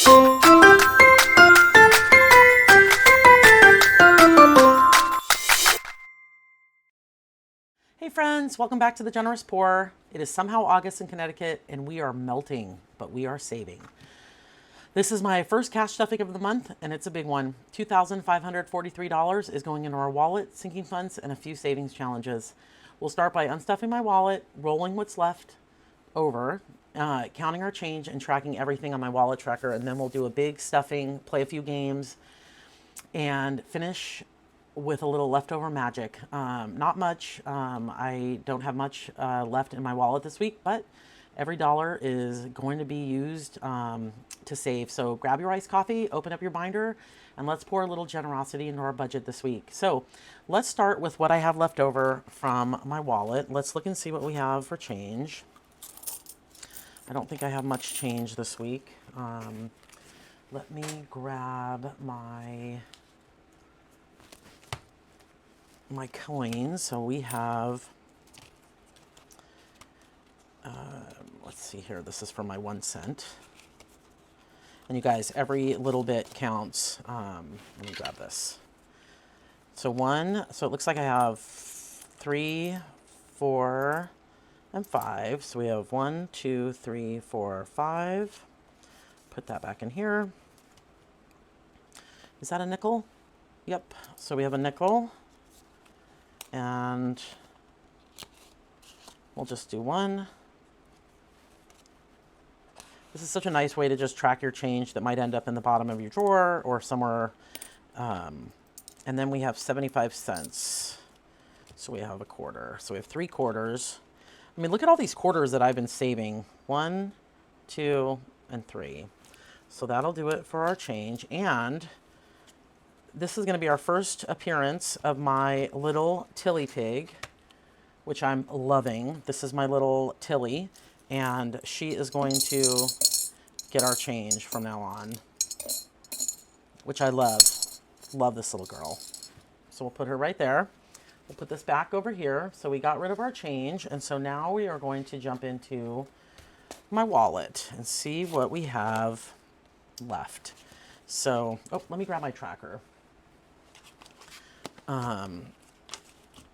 Hey friends, welcome back to The Generous Poor. It is somehow August in Connecticut and we are melting, but we are saving. This is my first cash stuffing of the month and it's a big one. $2,543 is going into our wallet, sinking funds, and a few savings challenges. We'll start by unstuffing my wallet, rolling what's left over, counting our change and tracking everything on my wallet tracker, and then we'll do a big stuffing, play a few games, and finish with a little leftover magic. Not much. I don't have much left in my wallet this week, but every dollar is going to be used to save. So grab your iced coffee, open up your binder, and let's pour a little generosity into our budget this week. So let's start with what I have left over from my wallet. Let's look and see what we have for change. I don't think I have much change this week. Let me grab my coins. So we have, let's see here. This is for my 1 cent. And you guys, every little bit counts. Let me grab this. So it looks like I have 3, 4, and 5. So we have 1, 2, 3, 4, 5. Put that back in here. Is that a nickel? Yep. So we have a nickel. And we'll just do 1. This is such a nice way to just track your change that might end up in the bottom of your drawer or somewhere. And then we have 75 cents. So we have a quarter. So we have 3 quarters. I mean, look at all these quarters that I've been saving. 1, 2, and 3. So that'll do it for our change. And this is going to be our first appearance of my little Tilly pig, which I'm loving. This is my little Tilly, and she is going to get our change from now on, which I love. Love this little girl. So we'll put her right there. We'll put this back over here. So we got rid of our change, and so now we are going to jump into my wallet and see what we have left. So, let me grab my tracker.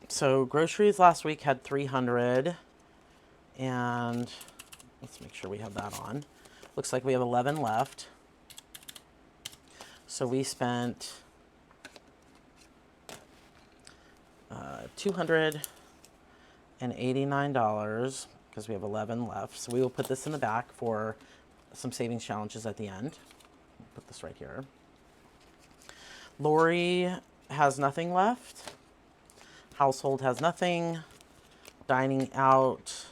So groceries last week had 300, and let's make sure we have that on. Looks like we have 11 left. So we spent $289 because we have 11 left. So we will put this in the back for some savings challenges at the end. Put this right here. Lori has nothing left. Household has nothing. Dining out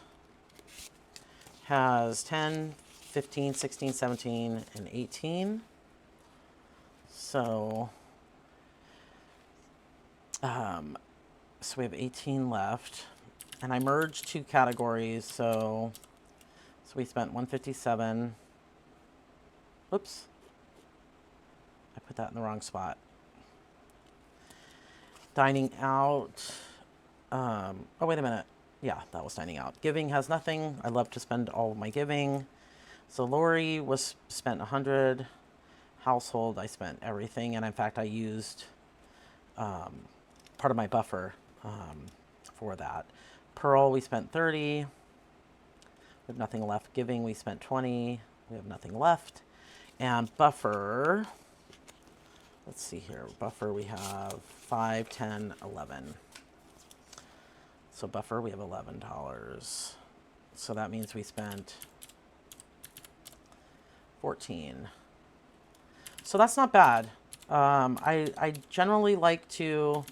has 10, 15, 16, 17, and 18. So, so we have 18 left. And I merged 2 categories, so we spent 157. Oops. I put that in the wrong spot. Dining out. Oh, wait a minute. Yeah, that was dining out. Giving has nothing. I love to spend all of my giving. So Lori spent 100. Household, I spent everything. And in fact, I used part of my buffer for that. Pearl, we spent 30. We have nothing left. Giving, we spent 20. We have nothing left. And buffer, let's see here. Buffer, we have 5, 10, 11. So buffer, we have $11. So that means we spent 14. So that's not bad. I generally like to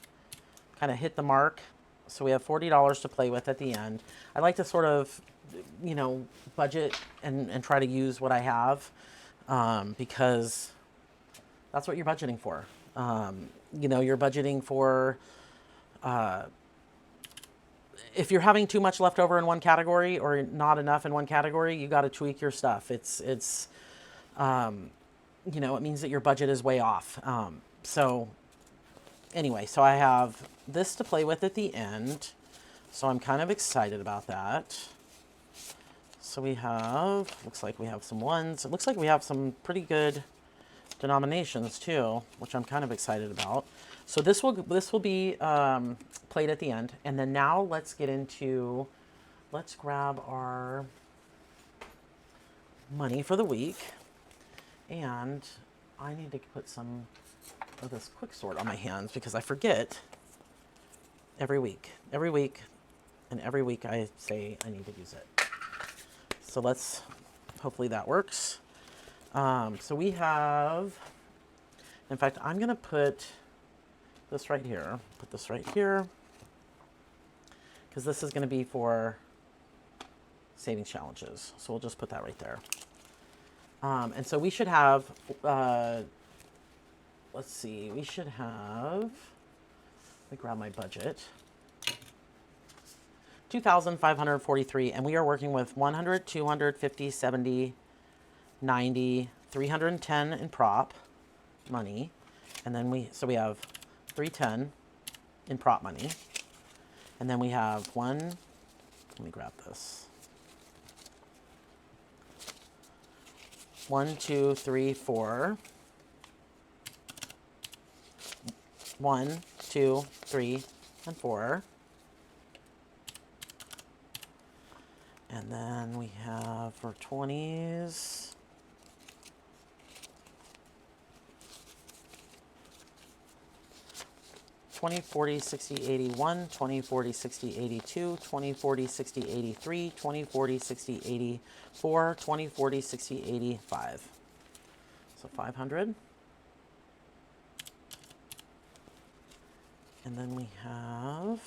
kind of hit the mark. So we have $40 to play with at the end. I like to sort of, budget and try to use what I have because that's what you're budgeting for. You're budgeting for, if you're having too much left over in one category or not enough in one category, you got to tweak your stuff. It means that your budget is way off. So I have this to play with at the end. So I'm kind of excited about that. So we have, looks like we have some ones. It looks like we have some pretty good denominations too, which I'm kind of excited about. So this will be played at the end. And then now let's get into, let's grab our money for the week. And I need to put some of this quick sort on my hands because I forget every week. Every week I say I need to use it. So let's, hopefully that works. So we have, in fact, I'm going to put this right here. Put this right here because this is going to be for savings challenges. So we'll just put that right there. And so we should have, let's see, we should have, let me grab my budget. 2,543, and we are working with 100, 200, 50, 70, 90, 310 in prop money. And then we have 310 in prop money. And then we have one, let me grab this. 1, 2, 3, 4. 1, 2, 3, and 4. And then we have for 20s, $20, $40, $60, $81, $20, $40, $60, $82, $20, $40, $60, $83, $20, $40, $60, $84, $20, $40, $60, $85. So 500. And then we have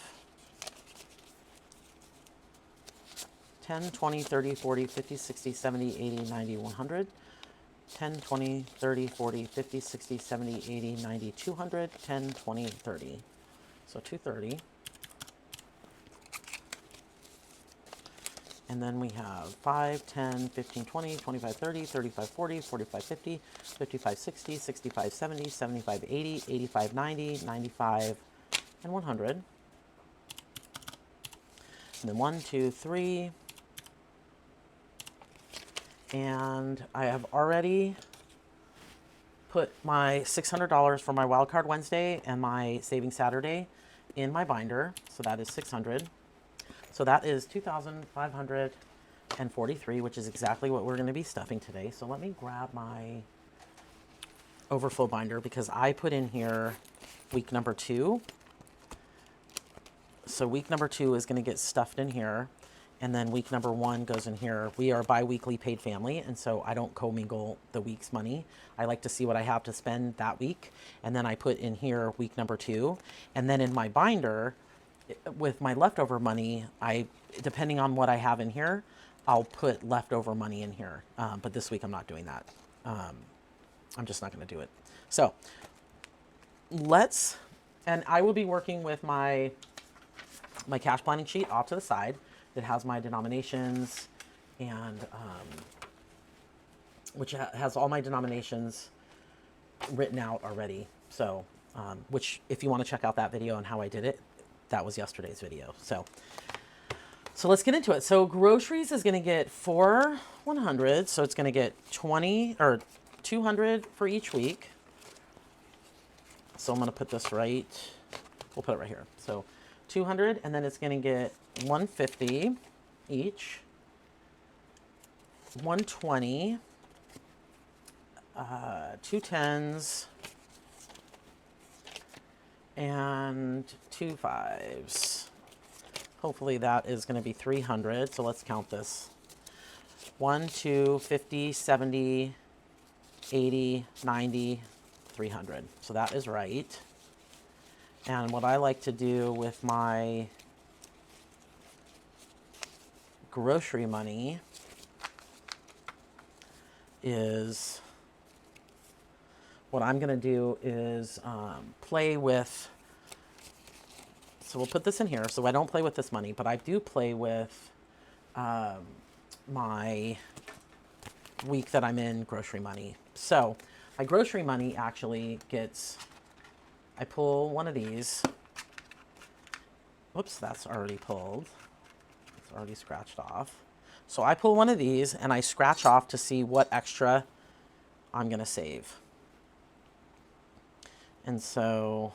10, 20, 30, 40, 50, 60, 70, 80, 90, 100. 10, 20, 30, 40, 50, 60, 70, 80, 90, 200. 10, 20, 30. So 230. And then we have 5, 10, 15, 20, 25, 30, 35, 40, 45, 50, 55, 60, 65, 70, 75, 80, 85, 90, 95, and 100. And then 1, 2, 3. And I have already put my $600 for my Wildcard Wednesday and my Saving Saturday in my binder. So that is 600. So that is 2,543, which is exactly what we're going to be stuffing today. So let me grab my overflow binder because I put in here week number 2. So week number 2 is going to get stuffed in here. And then week number 1 goes in here. We are bi-weekly paid family, and so I don't commingle the week's money. I like to see what I have to spend that week, and then I put in here week number 2. And then in my binder, with my leftover money, depending on what I have in here, I'll put leftover money in here. But this week I'm not doing that. I'm just not going to do it. So and I will be working with my cash planning sheet off to the side. It has my denominations and which has all my denominations written out already. So, which if you want to check out that video on how I did it, that was yesterday's video. So let's get into it. So groceries is going to get 100. So it's going to get 20 or 200 for each week. So I'm going to put this right. We'll put it right here. So 200, and then it's going to get 150 each, 120, 2 10s, and 2 5s. Hopefully that is going to be 300. So let's count this. 1, 2, 50, 70, 80, 90, 300. So that is right. And what I like to do with my grocery money is, what I'm going to do is play with, so we'll put this in here. So I don't play with this money, but I do play with my week that I'm in grocery money. So my grocery money actually gets, I pull one of these. Whoops, that's already pulled. It's already scratched off. So I pull one of these and I scratch off to see what extra I'm going to save. And so,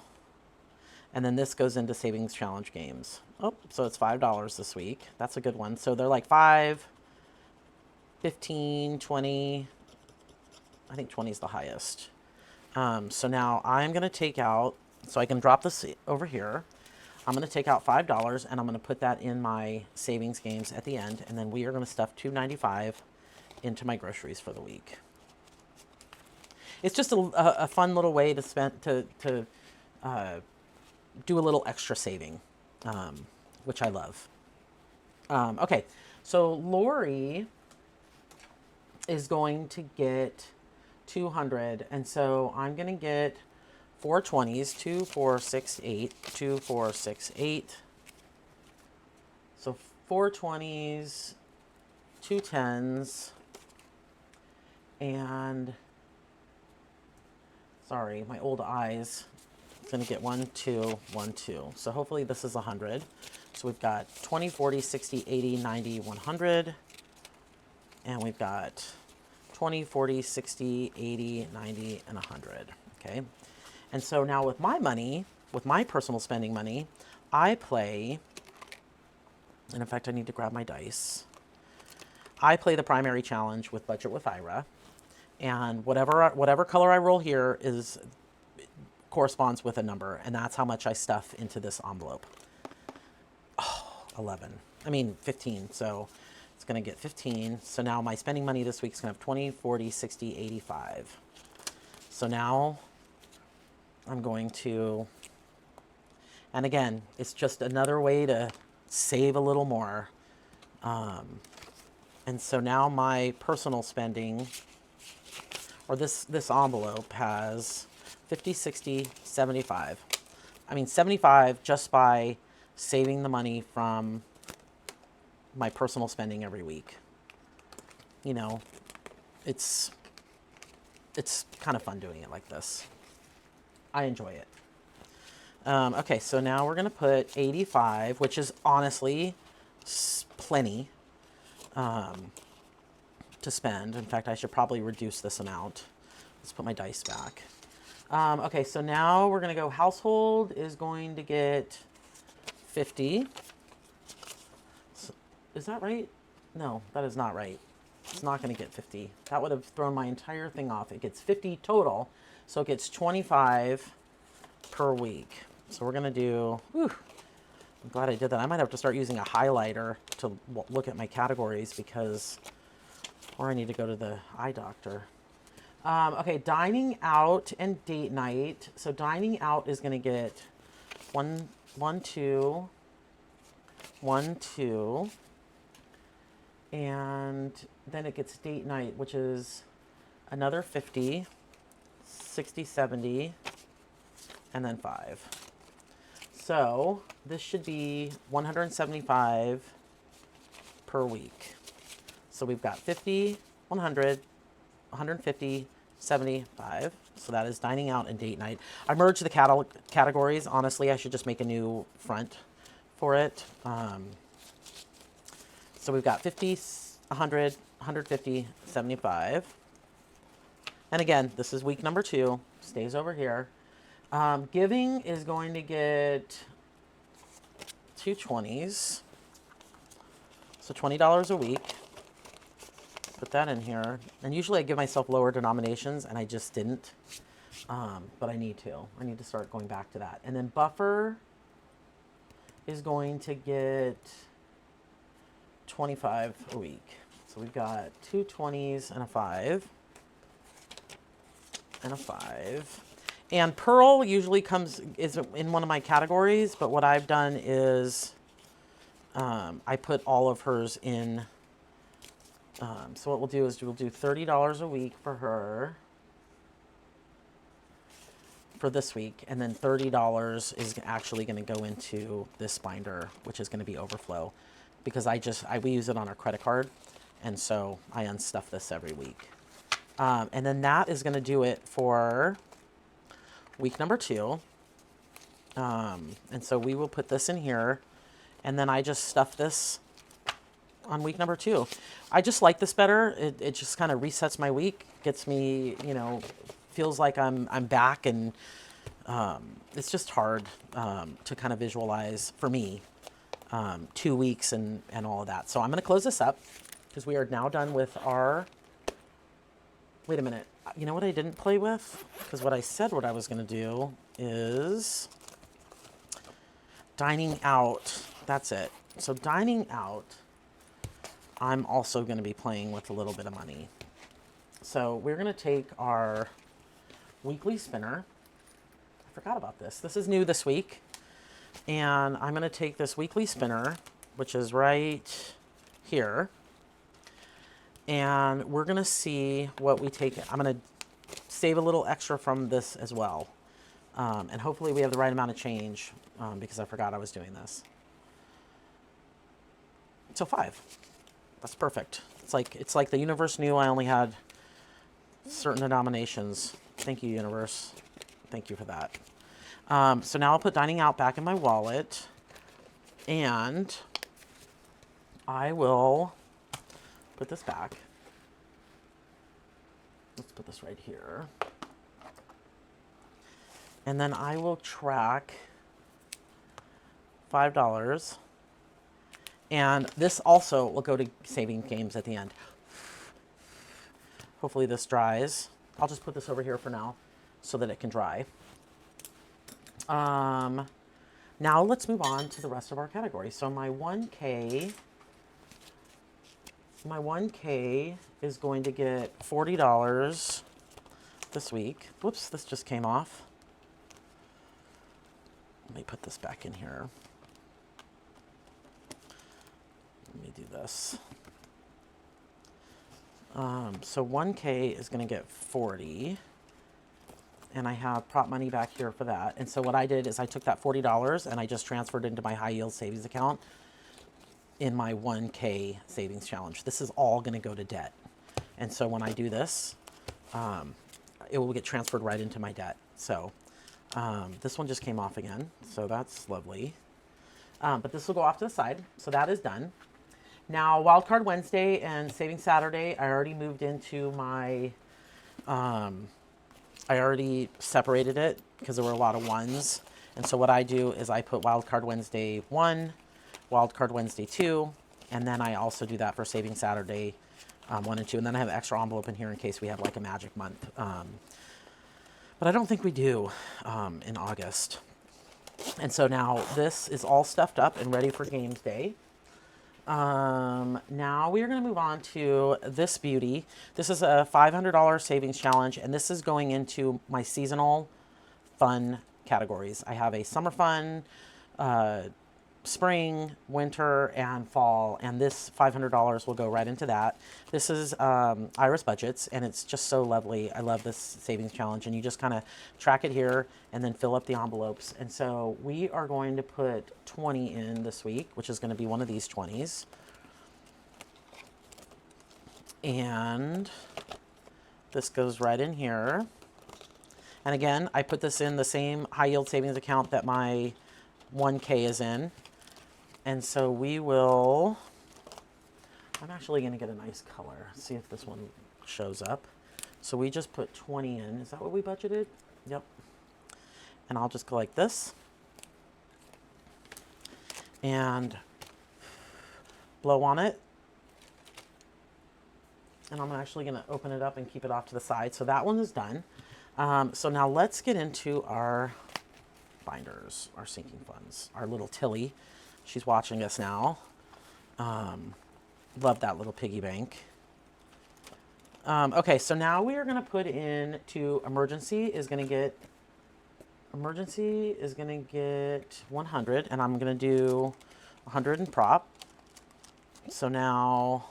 and then this goes into savings challenge games. Oh, so it's $5 this week. That's a good one. So they're like 5, 15, 20. I think 20 is the highest. So now I'm going to take out, so I can drop this over here. I'm going to take out $5 and I'm going to put that in my savings games at the end. And then we are going to stuff $2.95 into my groceries for the week. It's just a fun little way to spend, to do a little extra saving, which I love. Okay, so Lori is going to get 200, and so I'm going to get 4 20s, 2, 4, 6, 8, 2, 4, 6, 8. So 4 20s, 2 10s, and sorry, my old eyes. It's going to get 1, 2, 1, 2. So hopefully this is 100. So we've got 20, 40, 60, 80, 90, 100. And we've got 20, 40, 60, 80, 90, and 100. Okay. And so now with my money, with my personal spending money, I play, and in fact, I need to grab my dice. I play the primary challenge with Budget with Ira. And whatever color I roll here corresponds with a number, and that's how much I stuff into this envelope. Oh, 11. I mean 15. So it's going to get 15. So now my spending money this week is going to have 20, 40, 60, 85. So now I'm going to, and again, it's just another way to save a little more. And so now my personal spending, or this envelope has 50, 60, 75. I mean 75 just by saving the money from my personal spending every week. You know, it's kind of fun doing it like this. I enjoy it. Okay, so now we're going to put 85, which is honestly plenty to spend. In fact, I should probably reduce this amount. Let's put my dice back. Okay, so now we're going to go, household is going to get 50. So, is that right? No, that is not right. It's not going to get 50. That would have thrown my entire thing off. It gets 50 total, so it gets 25 per week. So we're going to do, whew, I'm glad I did that. I might have to start using a highlighter to look at my categories because, or I need to go to the eye doctor. Okay, dining out and date night. So dining out is going to get 1, 2, 1, 2. And then it gets date night, which is another 50, 60, 70, and then 5. So this should be 175 per week. So we've got 50, 100, 150, 75. So that is dining out and date night. I merged the categories. Honestly, I should just make a new front for it. So we've got 50, 100, 150, 75. And again, this is week number 2. Stays over here. Giving is going to get 2 20s. So $20 a week. Put that in here. And usually I give myself lower denominations, and I just didn't. But I need to. I need to start going back to that. And then buffer is going to get 25 a week. So we've got 2 20s and a 5. And a 5. And Pearl usually is in one of my categories, but what I've done is I put all of hers in. So what we'll do is we'll do $30 a week for her for this week, and then $30 is actually going to go into this binder, which is going to be overflow, because we use it on our credit card, and so I unstuff this every week. And then that is going to do it for week number 2. And so we will put this in here, and then I just stuff this on week number 2. I just like this better. It just kind of resets my week, gets me, feels like I'm back, and it's just hard to kind of visualize for me 2 weeks and all of that. So I'm going to close this up because we are now done with our, wait a minute. You know what I didn't play with? Because what I said what I was going to do is dining out. That's it. So dining out, I'm also going to be playing with a little bit of money. So we're going to take our weekly spinner. I forgot about this. This is new this week. And I'm going to take this weekly spinner, which is right here. And we're going to see what we take. I'm going to save a little extra from this as well. And hopefully we have the right amount of change because I forgot I was doing this. So 5. That's perfect. It's like the universe knew I only had certain denominations. Thank you, universe. Thank you for that. So now I'll put dining out back in my wallet, and I will put this back. Let's put this right here. And then I will track $5. And this also will go to saving games at the end. Hopefully this dries. I'll just put this over here for now so that it can dry. Now let's move on to the rest of our categories. So my 1K is going to get $40 this week. Whoops, this just came off. Let me put this back in here. Let me do this. So 1K is going to get 40. And I have prop money back here for that. And so what I did is I took that $40 and I just transferred into my high yield savings account in my 1K savings challenge. This is all going to go to debt. And so when I do this, it will get transferred right into my debt. So this one just came off again. So that's lovely. But this will go off to the side. So that is done. Now, Wildcard Wednesday and Saving Saturday, I already moved into my, I already separated it because there were a lot of ones. And so what I do is I put Wildcard Wednesday 1, Wildcard Wednesday 2, and then I also do that for Saving Saturday 1 and 2. And then I have an extra envelope in here in case we have like a magic month. But I don't think we do in August. And so now this is all stuffed up and ready for games day. Now we are going to move on to this beauty. This is a $500 savings challenge, and this is going into my seasonal fun categories. I have a summer fun, spring, winter, and fall, and this $500 will go right into that. This is Iris Budgets, and it's just so lovely. I love this savings challenge, and you just kind of track it here and then fill up the envelopes. And so we are going to put 20 in this week, which is going to be one of these 20s. And this goes right in here. And again, I put this in the same high yield savings account that my 1K is in. And so we will, I'm actually going to get a nice color. See if this one shows up. So we just put 20 in. Is that what we budgeted? Yep. And I'll just go like this. And blow on it. And I'm actually going to open it up and keep it off to the side. So that one is done. So now let's get into our binders, our sinking funds, our little Tilly. She's watching us now. Love that little piggy bank. Okay, so now we are going to put in to emergency is going to get 100, and I'm going to do 100 in prop. So now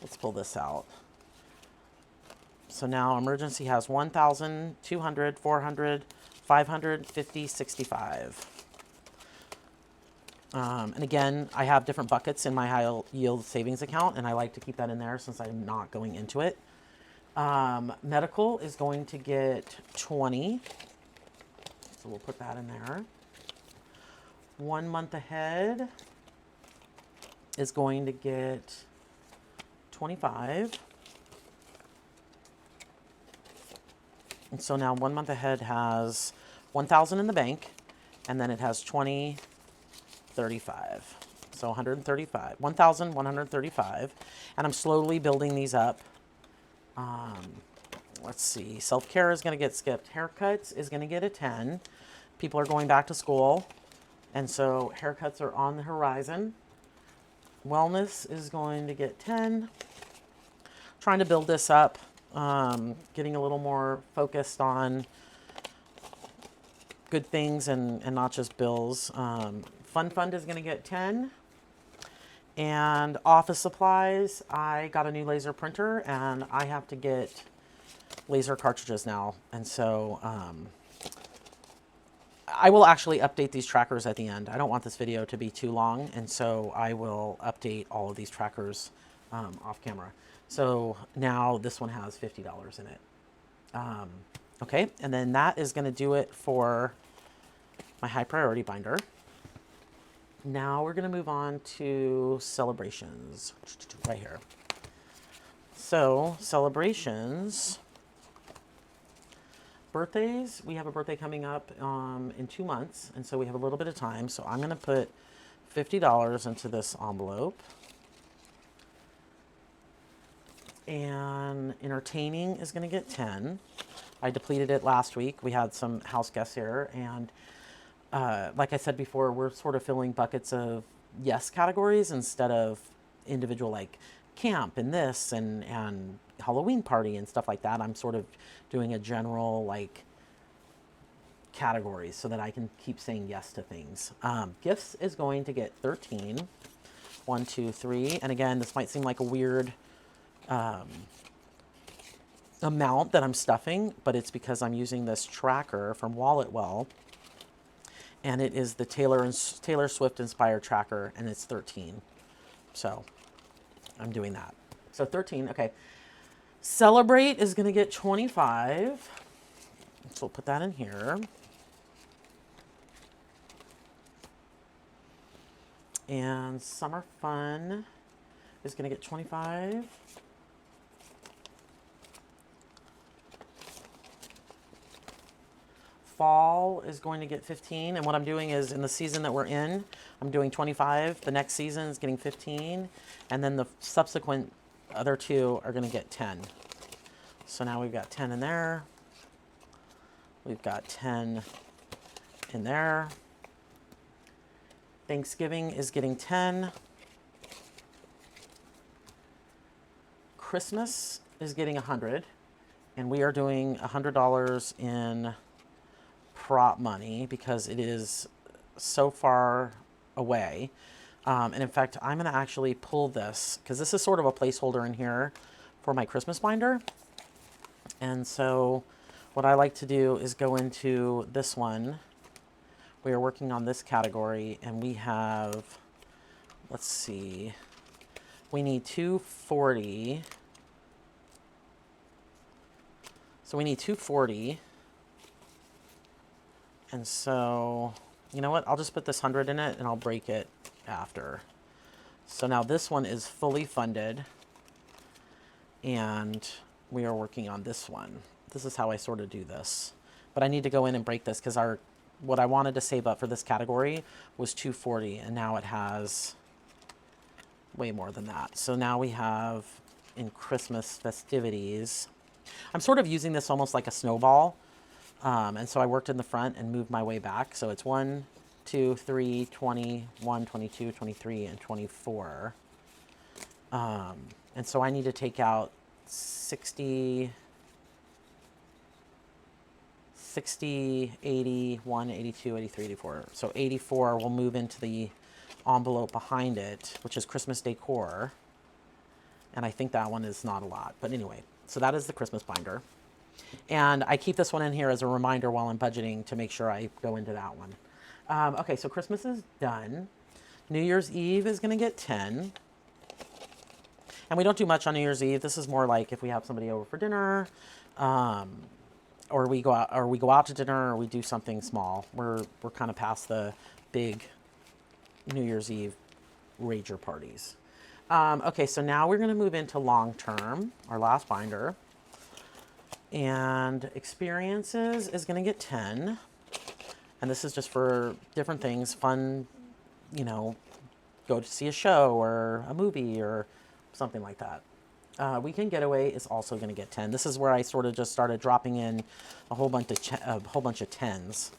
let's pull this out. So now emergency has 1,000, 200, 400, 500, 50, 65. And again, I have different buckets in my high yield savings account, and I like to keep that in there since I'm not going into it. Medical is going to get 20. So we'll put that in there. 1 month ahead is going to get 25. And so now 1 month ahead has 1,000 in the bank, and then it has 20, 35. So 135, 1,135. And I'm slowly building these up. Let's see, self-care is going to get skipped. Haircuts is going to get a 10. People are going back to school, and so haircuts are on the horizon. Wellness is going to get 10. Trying to build this up, getting a little more focused on good things and not just bills. Fun Fund is going to get 10. And office supplies, I got a new laser printer, and I have to get laser cartridges now. And so I will actually update these trackers at the end. I don't want this video to be too long, and so I will update all of these trackers off camera. So now this one has $50 in it. Okay, and then that is going to do it for my high priority binder. Now we're going to move on to celebrations right here. So celebrations, birthdays, we have a birthday coming up in 2 months, and so we have a little bit of time. So I'm going to put $50 into this envelope. And entertaining is going to get 10. I depleted it last week. We had some house guests here, and like I said before, we're sort of filling buckets of yes categories instead of individual, like camp and this and Halloween party and stuff like that. I'm sort of doing a general like categories so that I can keep saying yes to things. Gifts is going to get 13. 1, 2, 3. And again, this might seem like a weird amount that I'm stuffing, but it's because I'm using this tracker from WalletWell. And it is the Taylor Swift inspired tracker, and it's 13. So I'm doing that. So 13, okay. Celebrate is going to get 25. So we'll put that in here. And summer fun is going to get 25. Fall is going to get 15, and what I'm doing is in the season that we're in, I'm doing 25. The next season is getting 15, and then the subsequent other two are going to get 10. So now we've got 10 in there. We've got 10 in there. Thanksgiving is getting 10. Christmas is getting 100, and we are doing $100 in prop money because it is so far away. And in fact, I'm going to actually pull this because this is sort of a placeholder in here for my Christmas binder. And so what I like to do is go into this one. We are working on this category, and we have, let's see, we need 240. So we need 240. And so, you know what? I'll just put this 100 in it and I'll break it after. So now this one is fully funded, and we are working on this one. This is how I sort of do this. But I need to go in and break this because what I wanted to save up for this category was 240, and now it has way more than that. So now we have in Christmas festivities, I'm sort of using this almost like a snowball. And so I worked in the front and moved my way back. So it's 1, 2, 3, 21, 22, 23, and 24. And so I need to take out 60, 81, 82, 83, 84. So 84 will move into the envelope behind it, which is Christmas decor. And I think that one is not a lot. But anyway, so that is the Christmas binder. And I keep this one in here as a reminder while I'm budgeting to make sure I go into that one. Okay, so Christmas is done. New Year's Eve is going to get 10. And we don't do much on New Year's Eve. This is more like if we have somebody over for dinner, or we go out to dinner, or we do something small. We're kind of past the big New Year's Eve rager parties. Okay, so now we're going to move into long term, our last binder. And experiences is going to get 10. And this is just for different things, fun, you know, go to see a show or a movie or something like that. Weekend Getaway is also going to get 10. This is where I sort of just started dropping in a whole bunch of tens.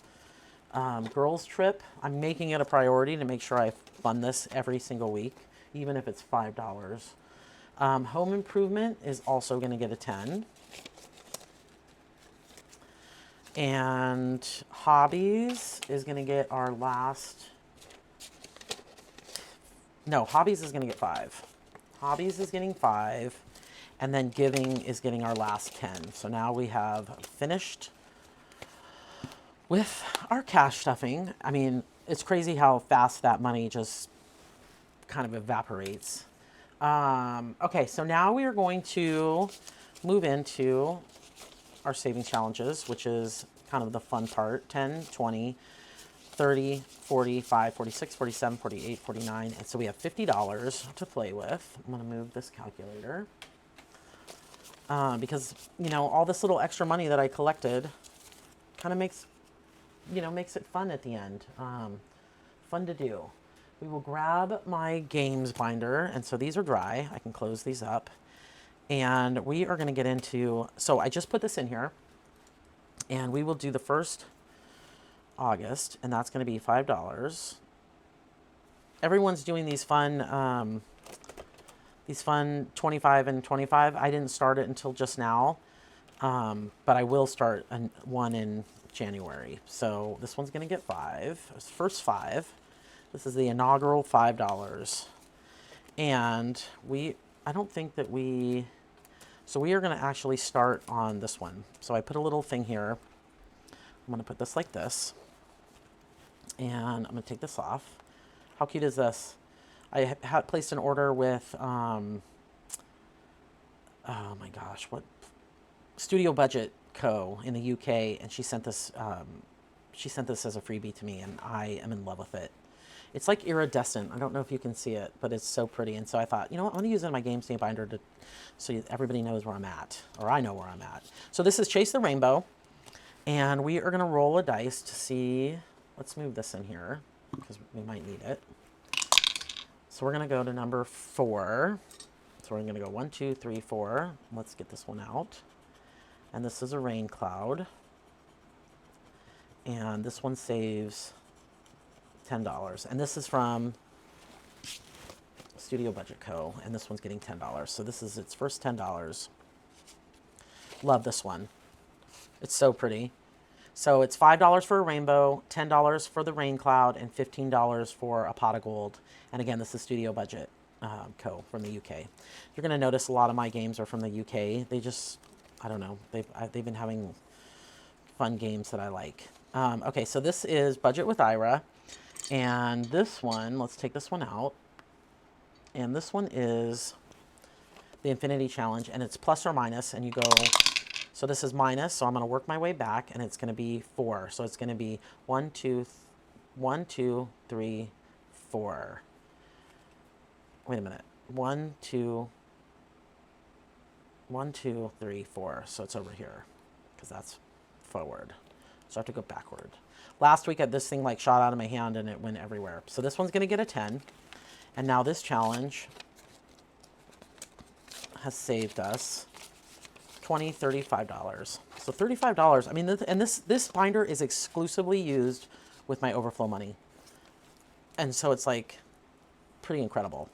Girls Trip, I'm making it a priority to make sure I fund this every single week, even if it's $5. Home Improvement is also going to get a 10. And Hobbies is going to get our last... No, Hobbies is going to get 5. Hobbies is getting 5. And then Giving is getting our last 10. So now we have finished with our cash stuffing. I mean, it's crazy how fast that money just kind of evaporates. Okay, so now we are going to move into our savings challenges, which is kind of the fun part. 10, 20, 30, 45, 46, 47, 48, 49. And so we have $50 to play with. I'm going to move this calculator. Because, you know, all this little extra money that I collected kind of makes it fun at the end. Fun to do. We will grab my games binder. And so these are dry. I can close these up. And we are going to get into, so I just put this in here. And we will do the first August. And that's going to be $5. Everyone's doing these fun 25 and 25. I didn't start it until just now. But I will start one in January. So this one's going to get 5. It's first 5. This is the inaugural $5. And I don't think that so we are going to actually start on this one. So I put a little thing here. I'm going to put this like this. And I'm going to take this off. How cute is this? I had placed an order with, oh my gosh, what? Studio Budget Co. in the UK. And she sent this as a freebie to me, and I am in love with it. It's like iridescent. I don't know if you can see it, but it's so pretty. And so I thought, you know what, I'm going to use it in my game stamp binder so everybody knows where I'm at, or I know where I'm at. So this is Chase the Rainbow, and we are going to roll a dice to see. Let's move this in here because we might need it. So we're going to go to number 4. So we're going to go 1, 2, 3, 4. Let's get this one out. And this is a rain cloud. And this one saves $10. And this is from Studio Budget Co. And this one's getting $10. So this is its first $10. Love this one. It's so pretty. So it's $5 for a rainbow, $10 for the rain cloud, and $15 for a pot of gold. And again, this is Studio Budget Co. from the UK. You're going to notice a lot of my games are from the UK. They just, I don't know, they've been having fun games that I like. Okay, so this is Budget with Ira. And this one, let's take this one out. And this one is the Infinity Challenge, and it's plus or minus, and you go, so this is minus, so I'm going to work my way back, and it's going to be 4. So it's going to be 1, 2, 3, 4. Wait a minute. 1, 2, 3, 4. So it's over here, because that's forward. So I have to go backward. Last week, this thing like shot out of my hand, and it went everywhere. So this one's going to get a 10. And now this challenge has saved us $20, $35. So $35. I mean, this binder is exclusively used with my overflow money. And so it's like pretty incredible.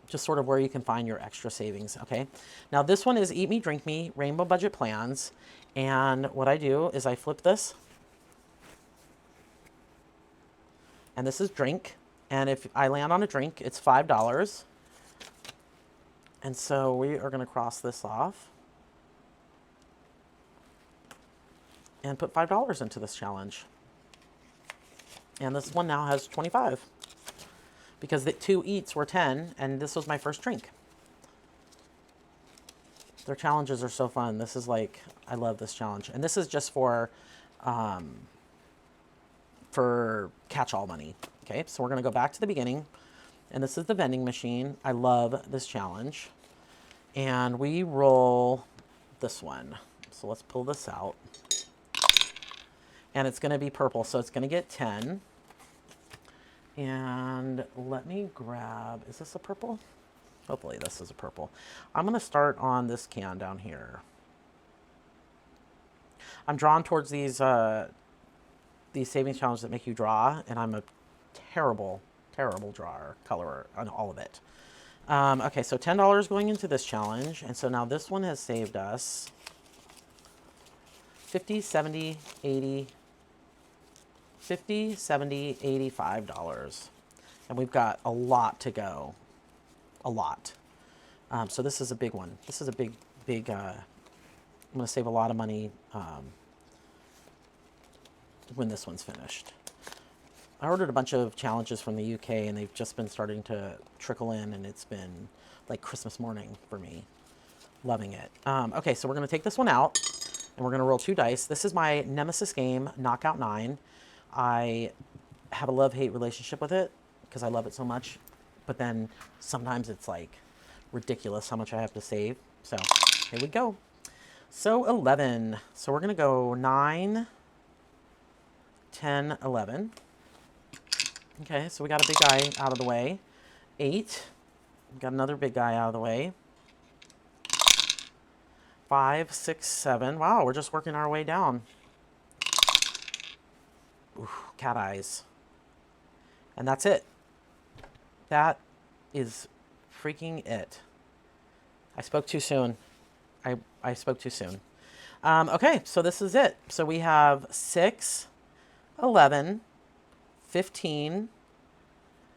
Just sort of where you can find your extra savings. Okay. Now this one is Eat Me, Drink Me, Rainbow Budget Plans. And what I do is I flip this. And this is drink. And if I land on a drink, it's $5. And so we are going to cross this off and put $5 into this challenge. And this one now has 25 because the 2 eats were 10, and this was my first drink. Their challenges are so fun. This is like, I love this challenge. And this is just for catch-all money. Okay, so we're going to go back to the beginning. And this is the vending machine. I love this challenge. And we roll this one. So let's pull this out. And it's going to be purple, so it's going to get 10. And let me grab, is this a purple? Hopefully this is a purple. I'm going to start on this can down here. I'm drawn towards these savings challenges that make you draw, and I'm a terrible, terrible drawer, colorer on all of it. Okay, so $10 going into this challenge, and so now this one has saved us 50, 70, 80, 50, 70, $85. And we've got a lot to go. A lot. So this is a big one. This is a big, I'm going to save a lot of money when this one's finished. I ordered a bunch of challenges from the UK, and they've just been starting to trickle in, and it's been like Christmas morning for me. Loving it. Okay, so we're going to take this one out, and we're going to roll 2 dice. This is my nemesis game, Knockout 9. I have a love-hate relationship with it because I love it so much, but then sometimes it's like ridiculous how much I have to save. So here we go. So 11. So we're going to go 9, 10, 11. Okay, so we got a big guy out of the way. 8. Got another big guy out of the way. 5, 6, 7. Wow, we're just working our way down. Ooh, cat eyes. And that's it. That is freaking it. I spoke too soon. I spoke too soon. Okay, so this is it. So we have 6, 11, 15,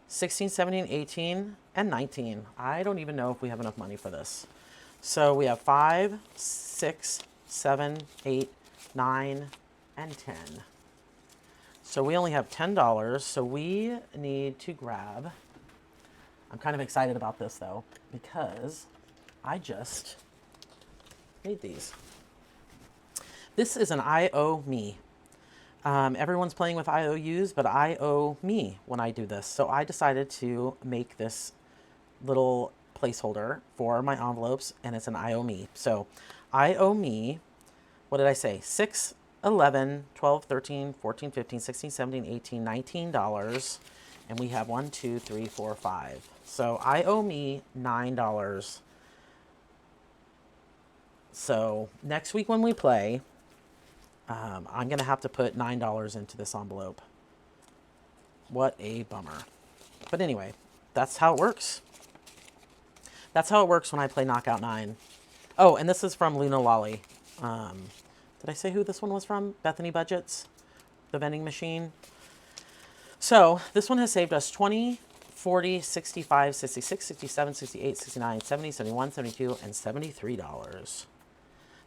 16, 17, 18, and 19. I don't even know if we have enough money for this. So we have 5, 6, 7, 8, 9, and 10. So we only have $10. So we need to grab, I'm kind of excited about this though, because I just made these. This is an I owe me. Everyone's playing with IOUs, but I owe me when I do this. So I decided to make this little placeholder for my envelopes, and it's an I owe me. So I owe me, what did I say? 6, 11, 12, 13, 14, 15, 16, 17, 18, $19. And we have 1, 2, 3, 4, 5. So I owe me $9. So next week when we play, I'm going to have to put $9 into this envelope. What a bummer. But anyway, that's how it works. That's how it works when I play Knockout 9. Oh, and this is from Luna Lolly. Did I say who this one was from? Bethany Budgets, the vending machine. So this one has saved us 20, 40, 65, 66, 67, 68, 69, 70, 71, 72, and $73.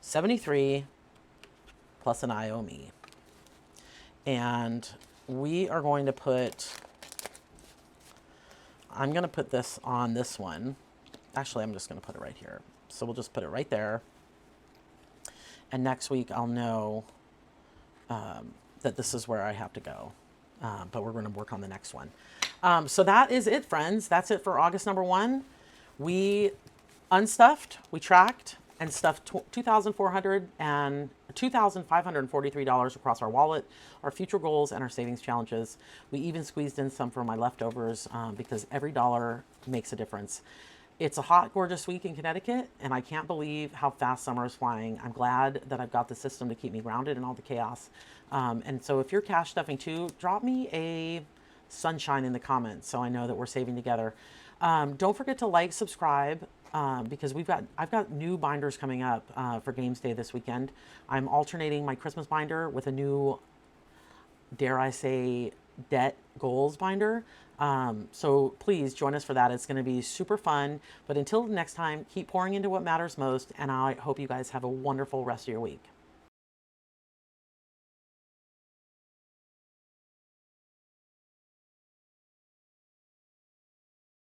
73 plus an I owe me. And we are going to put, I'm going to put this on this one. Actually, I'm just going to put it right here. So we'll just put it right there. And next week I'll know that this is where I have to go. But we're going to work on the next one. So that is it, friends. That's it for August number 1. We unstuffed, we tracked, and stuffed $2,543 across our wallet, our future goals, and our savings challenges. We even squeezed in some from my leftovers because every dollar makes a difference. It's a hot, gorgeous week in Connecticut, and I can't believe how fast summer is flying. I'm glad that I've got the system to keep me grounded in all the chaos. And so if you're cash stuffing too, drop me a sunshine in the comments so I know that we're saving together. Don't forget to like, subscribe, because I've got new binders coming up for Games Day this weekend. I'm alternating my Christmas binder with a new, dare I say, debt goals binder. So please join us for that. It's going to be super fun. But until next time, keep pouring into what matters most, and I hope you guys have a wonderful rest of your week.